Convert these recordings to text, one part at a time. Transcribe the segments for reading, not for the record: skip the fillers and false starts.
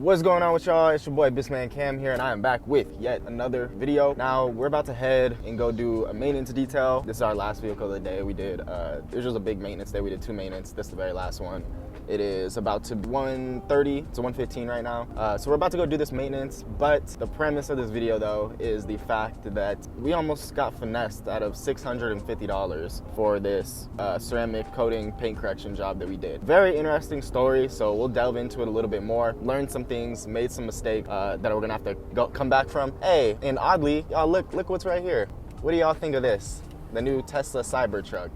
What's going on with y'all? It's your boy Bisman Cam here, and I am back with yet another video. Now we're about to head and go do a maintenance detail. This is our last vehicle of the day. We did it was just a big maintenance day. We did 2 maintenance. This is the very last one. It is about to be 1:30 to 1:15 right now. So we're about to go do this maintenance, but the premise of this video though is the fact that we almost got finessed out of $650 for this ceramic coating paint correction job that we did. Very interesting story, so we'll delve into it a little bit more, learn some things, made some mistakes that we're gonna have to come back from. Hey, and oddly, y'all look what's right here. What do y'all think of this? The new Tesla Cybertruck.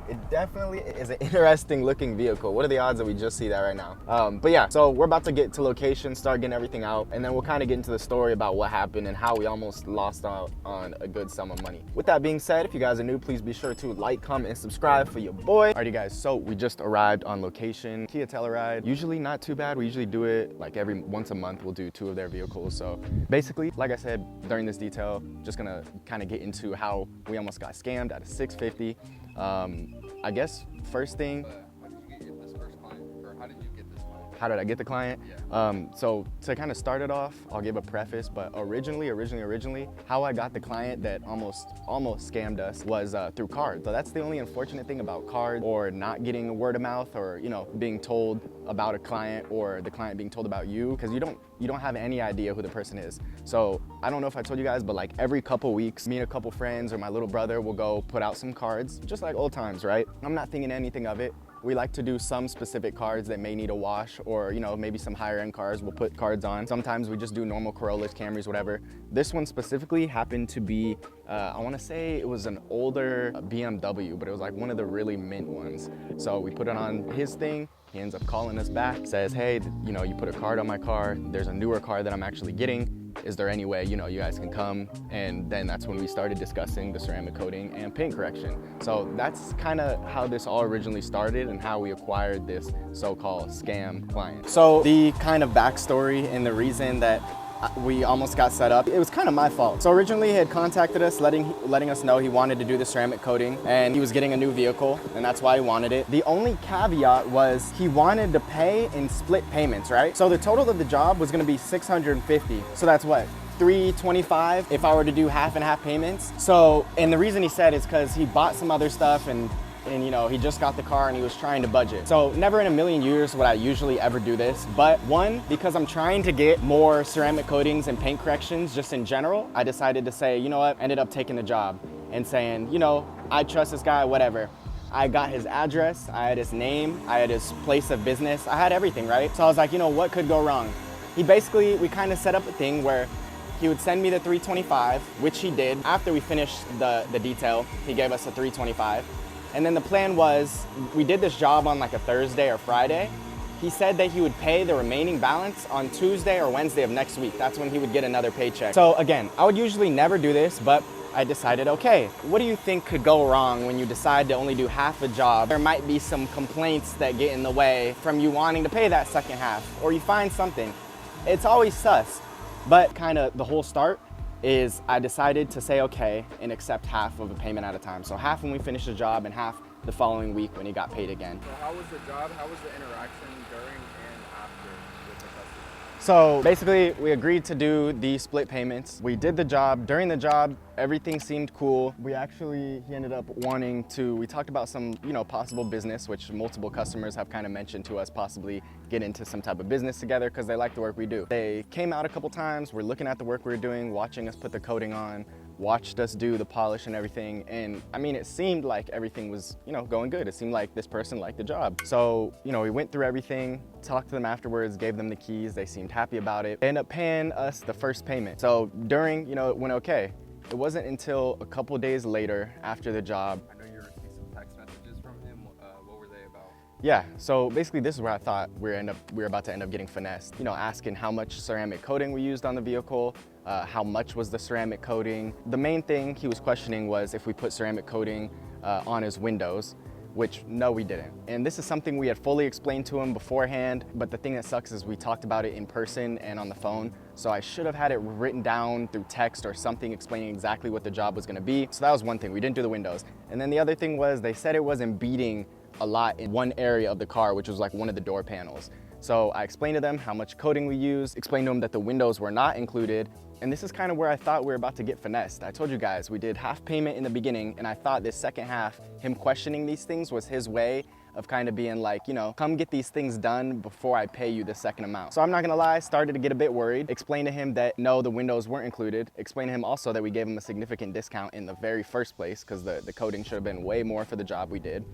It definitely is an interesting looking vehicle. What are the odds that we just see that right now? But yeah, so we're about to get to location, start getting everything out, and then we'll kind of get into the story about what happened and how we almost lost out on a good sum of money. With that being said, if you guys are new, please be sure to like, comment, and subscribe for your boy. Alrighty guys, so we just arrived on location. Kia Telluride, usually not too bad. We usually do it like once a month, we'll do 2 of their vehicles. So basically, like I said, during this detail, just gonna kind of get into how we almost got scammed out of $650. I guess first thing. How did you get this first client, or how did you get this client? How did I get the client? Yeah. So to kind of start it off, I'll give a preface, but originally, how I got the client that almost scammed us was through cards. So that's the only unfortunate thing about cards, or not getting a word of mouth, or being told about a client, or the client being told about you, because you don't have any idea who the person is. So I don't know if I told you guys, but like every couple weeks, me and a couple friends or my little brother will go put out some cards, just like old times, right? I'm not thinking anything of it. We like to do some specific cards that may need a wash, or maybe some higher end cars we'll put cards on. Sometimes we just do normal Corollas, Camrys, whatever. This one specifically happened to be, I wanna say it was an older BMW, but it was like one of the really mint ones. So we put it on his thing. He ends up calling us back, says, hey, you put a card on my car. There's a newer car that I'm actually getting. Is there any way, you guys can come? And then that's when we started discussing the ceramic coating and paint correction. So that's kind of how this all originally started and how we acquired this so-called scam client. So the kind of backstory and the reason that we almost got set up, it was kind of my fault. So originally he had contacted us, letting us know he wanted to do the ceramic coating, and he was getting a new vehicle, and that's why he wanted it. The only caveat was he wanted to pay in split payments, right? So the total of the job was gonna be $650. So that's what? $325 if I were to do half and half payments. So, and the reason he said is because he bought some other stuff and he just got the car and he was trying to budget. So never in a million years would I usually ever do this. But one, because I'm trying to get more ceramic coatings and paint corrections just in general, I decided to say, you know what, ended up taking the job and saying, I trust this guy, whatever. I got his address, I had his name, I had his place of business, I had everything, right? So I was like, what could go wrong? We kind of set up a thing where he would send me the $325, which he did. After we finished the detail, he gave us a $325. And then the plan was, we did this job on like a Thursday or Friday. He said that he would pay the remaining balance on Tuesday or Wednesday of next week. That's when he would get another paycheck. So again, I would usually never do this, but I decided, okay, what do you think could go wrong when you decide to only do half a job? There might be some complaints that get in the way from you wanting to pay that second half, or you find something. It's always sus, but kind of the whole start is I decided to say okay and accept half of a payment at a time. So half when we finished the job and half the following week when he got paid again. So how was the job? How was the interaction during and after with the customer? So basically we agreed to do the split payments. We did the job. During the job, everything seemed cool. He ended up wanting to, we talked about some, possible business, which multiple customers have kind of mentioned to us, possibly get into some type of business together because they like the work we do. They came out a couple times, were looking at the work we were doing, watching us put the coating on, watched us do the polish and everything. And I mean, it seemed like everything was, going good. It seemed like this person liked the job. So, we went through everything, talked to them afterwards, gave them the keys. They seemed happy about it. They ended up paying us the first payment. So during, it went okay. It wasn't until a couple days later after the job. I know you received some text messages from him. What were they about? Yeah, so basically this is where I thought we were about to end up getting finessed. Asking how much ceramic coating we used on the vehicle, how much was the ceramic coating. The main thing he was questioning was if we put ceramic coating on his windows, which no, we didn't. And this is something we had fully explained to him beforehand, but the thing that sucks is we talked about it in person and on the phone. So I should have had it written down through text or something explaining exactly what the job was gonna be. So that was one thing, we didn't do the windows. And then the other thing was they said it wasn't beading a lot in one area of the car, which was like one of the door panels. So I explained to them how much coating we used, explained to them that the windows were not included. And this is kind of where I thought we were about to get finessed. I told you guys, we did half payment in the beginning, and I thought this second half, him questioning these things was his way of kind of being like, you know, come get these things done before I pay you the second amount. So I'm not gonna lie, started to get a bit worried. Explained to him that no, the windows weren't included. Explained to him also that we gave him a significant discount in the very first place because the coating should have been way more for the job we did.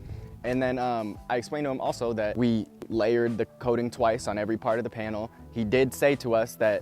And then I explained to him also that we layered the coating twice on every part of the panel. He did say to us that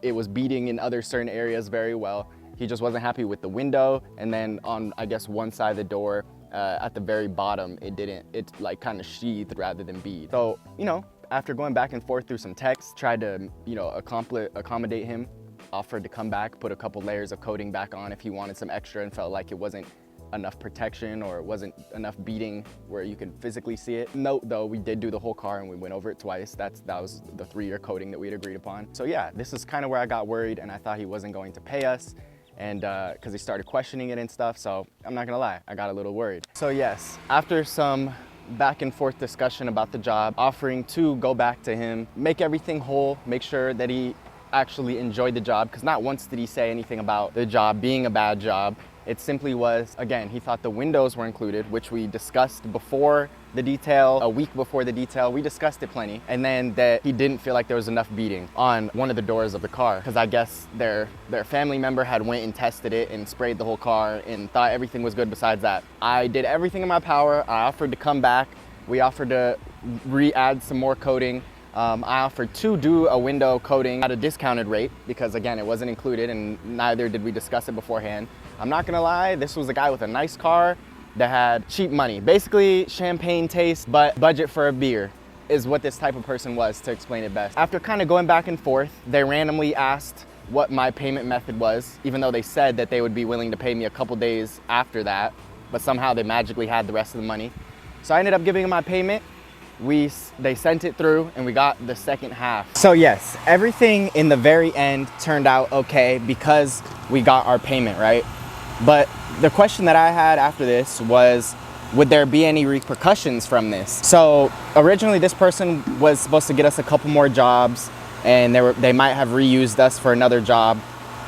it was beading in other certain areas very well. He just wasn't happy with the window, and then on, I guess, one side of the door, at the very bottom, it like kind of sheathed rather than bead. So, you know, after going back and forth through some text, tried to, you know, accommodate him, offered to come back, put a couple layers of coating back on if he wanted some extra and felt like it wasn't enough protection or it wasn't enough beading where you can physically see it. Note though, we did do the whole car and we went over it twice. That was the 3-year coating that we had agreed upon. So yeah, this is kind of where I got worried and I thought he wasn't going to pay us, and because he started questioning it and stuff. So I'm not gonna lie, I got a little worried. So yes, after some back and forth discussion about the job, offering to go back to him, make everything whole, make sure that he actually enjoyed the job, because not once did he say anything about the job being a bad job. It simply was, again, he thought the windows were included, which we discussed before the detail, a week before the detail. We discussed it plenty. And then that he didn't feel like there was enough beading on one of the doors of the car, because I guess their family member had went and tested it and sprayed the whole car and thought everything was good besides that. I did everything in my power. I offered to come back. We offered to re-add some more coating. I offered to do a window coating at a discounted rate because, again, it wasn't included and neither did we discuss it beforehand. I'm not gonna lie, this was a guy with a nice car that had cheap money. Basically, champagne taste, but budget for a beer is what this type of person was, to explain it best. After kind of going back and forth, they randomly asked what my payment method was, even though they said that they would be willing to pay me a couple days after that, but somehow they magically had the rest of the money. So I ended up giving them my payment. They sent it through and we got the second half. So yes, everything in the very end turned out okay because we got our payment, right? But the question that I had after this was, would there be any repercussions from this? So originally this person was supposed to get us a couple more jobs and they might have reused us for another job.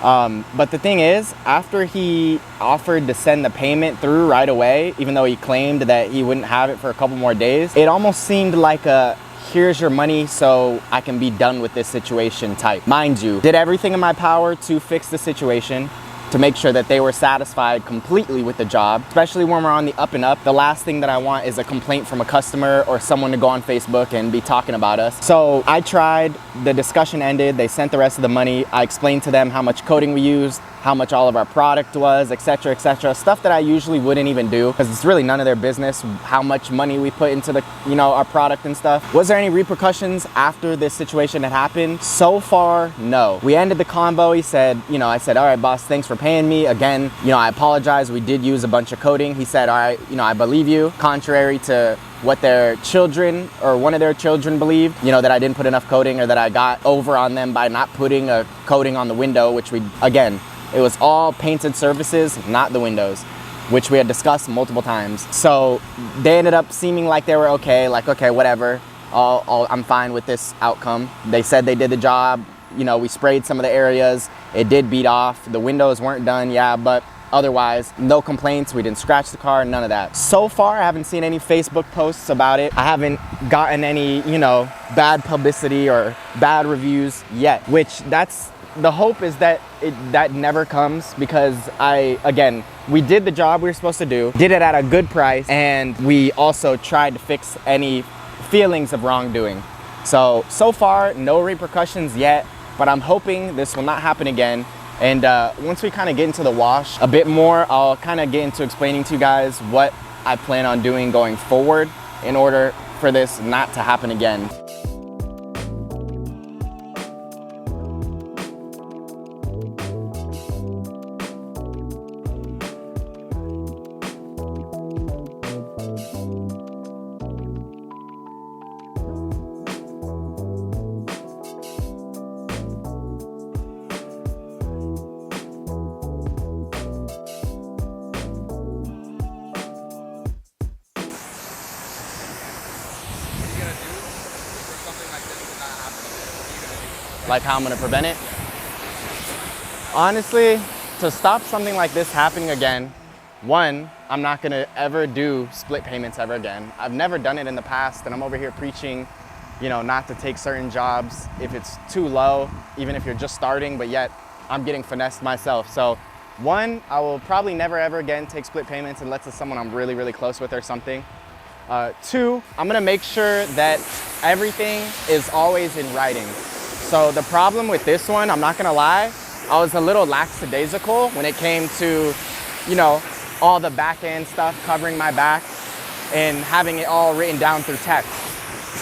But the thing is, after he offered to send the payment through right away, even though he claimed that he wouldn't have it for a couple more days, it almost seemed like a here's your money so I can be done with this situation type. Mind you, did everything in my power to fix the situation, to make sure that they were satisfied completely with the job, especially when we're on the up and up. The last thing that I want is a complaint from a customer or someone to go on Facebook and be talking about us. So I tried, the discussion ended, they sent the rest of the money. I explained to them how much coating we used, how much all of our product was, etc., stuff that I usually wouldn't even do because it's really none of their business how much money we put into the, you know, our product and stuff. Was there any repercussions after this situation had happened? So far, no. We ended the convo. He said, you know, I said, all right, boss, thanks for paying me. Again, you know, I apologize. We did use a bunch of coating. He said, all right, you know, I believe you, contrary to what their children or one of their children believed, you know, that I didn't put enough coating or that I got over on them by not putting a coating on the window, which we, again, it was all painted surfaces, not the windows, which we had discussed multiple times. So they ended up seeming like they were okay, like, okay, whatever, I'm fine with this outcome. They said they did the job. You know, we sprayed some of the areas. It did beat off. The windows weren't done, yeah, but otherwise, no complaints. We didn't scratch the car, none of that. So far, I haven't seen any Facebook posts about it. I haven't gotten any, you know, bad publicity or bad reviews yet, which the hope is that that never comes because again, we did the job we were supposed to do, did it at a good price, and we also tried to fix any feelings of wrongdoing. So far, no repercussions yet, but I'm hoping this will not happen again. And once we kind of get into the wash a bit more, I'll kind of get into explaining to you guys what I plan on doing going forward in order for this not to happen again. like how I'm gonna prevent it. Honestly, to stop something like this happening again, one, I'm not gonna ever do split payments ever again. I've never done it in the past, and I'm over here preaching, you know, not to take certain jobs if it's too low, even if you're just starting, but yet I'm getting finessed myself. So one, I will probably never ever again take split payments unless it's someone I'm really, really close with or something. Two, I'm gonna make sure that everything is always in writing. So the problem with this one, I'm not gonna lie, I was a little lackadaisical when it came to, you know, all the back end stuff covering my back and having it all written down through text.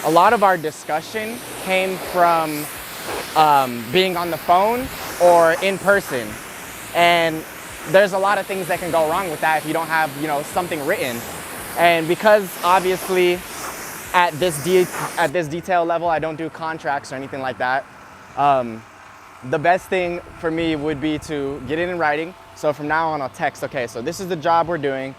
A lot of our discussion came from being on the phone or in person. And there's a lot of things that can go wrong with that if you don't have, you know, something written. And because obviously at this detail level, I don't do contracts or anything like that, the best thing for me would be to get it in writing. So from now on, I'll text, okay, so this is the job we're doing,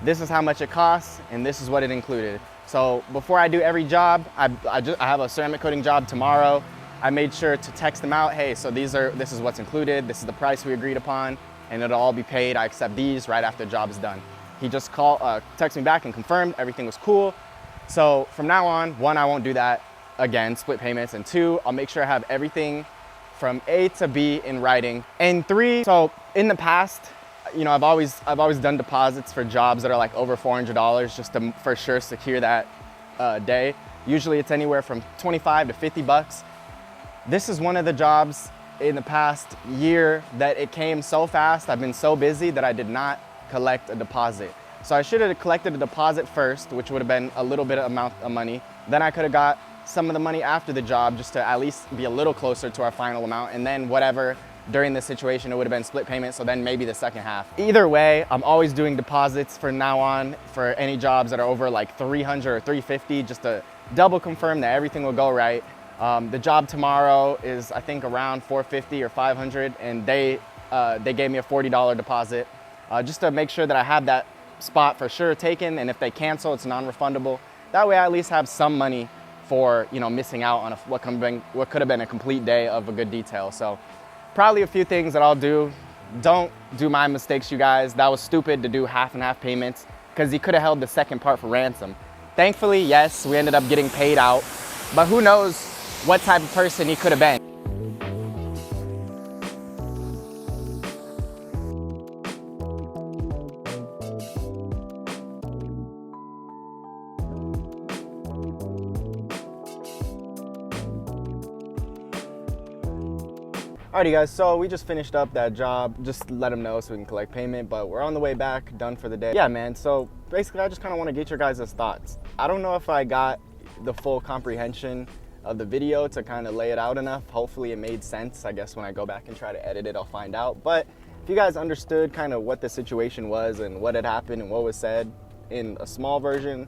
this is how much it costs, and this is what it included. So before I do every job, I have a ceramic coating job tomorrow. I made sure to text them out, hey, so this is what's included, this is the price we agreed upon, and it'll all be paid. I accept these right after the job is done. He just texted me back and confirmed everything was cool. So from now on, one, I won't do that again, split payments, and two, I'll make sure I have everything from A to B in writing. And three, so in the past, you know, I've always done deposits for jobs that are like over $400 just to for sure secure that day. Usually it's anywhere from 25 to 50 bucks. This is one of the jobs in the past year that it came so fast. I've been so busy that I did not collect a deposit. So I should have collected a deposit first, which would have been a little bit of amount of money. Then I could have got some of the money after the job just to at least be a little closer to our final amount. And then whatever during this situation, it would have been split payment. So then maybe the second half. Either way, I'm always doing deposits from now on for any jobs that are over like 300 or 350, just to double confirm that everything will go right. The job tomorrow is, I think, around 450 or 500, and they gave me a $40 deposit just to make sure that I have that spot for sure taken, and if they cancel, it's non-refundable. That way I at least have some money for, you know, missing out on what could have been a complete day of a good detail. So probably a few things that I'll do. Don't do my mistakes, you guys. That was stupid to do half and half payments because he could have held the second part for ransom. Thankfully, yes, we ended up getting paid out, but who knows what type of person he could have been. Alrighty guys, so we just finished up that job. Just let them know so we can collect payment, but we're on the way back, done for the day. Yeah man, so basically I just kind of want to get your guys' thoughts. I don't know if I got the full comprehension of the video to kind of lay it out enough. Hopefully it made sense. I guess when I go back and try to edit it, I'll find out. But if you guys understood kind of what the situation was and what had happened and what was said in a small version,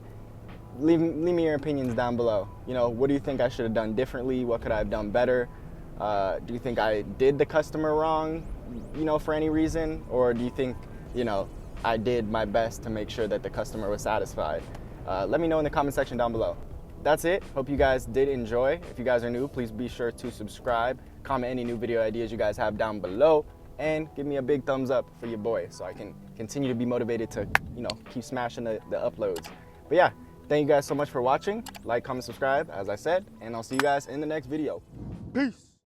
leave me your opinions down below. You know, what do you think I should have done differently? What could I have done better? Do you think I did the customer wrong, you know, for any reason? Or do you think, you know, I did my best to make sure that the customer was satisfied? Let me know in the comment section down below. That's it. Hope you guys did enjoy. If you guys are new, please be sure to subscribe, comment any new video ideas you guys have down below, and give me a big thumbs up for your boy so I can continue to be motivated to, you know, keep smashing the uploads. But yeah, thank you guys so much for watching. Like, comment, subscribe, as I said, and I'll see you guys in the next video. Peace.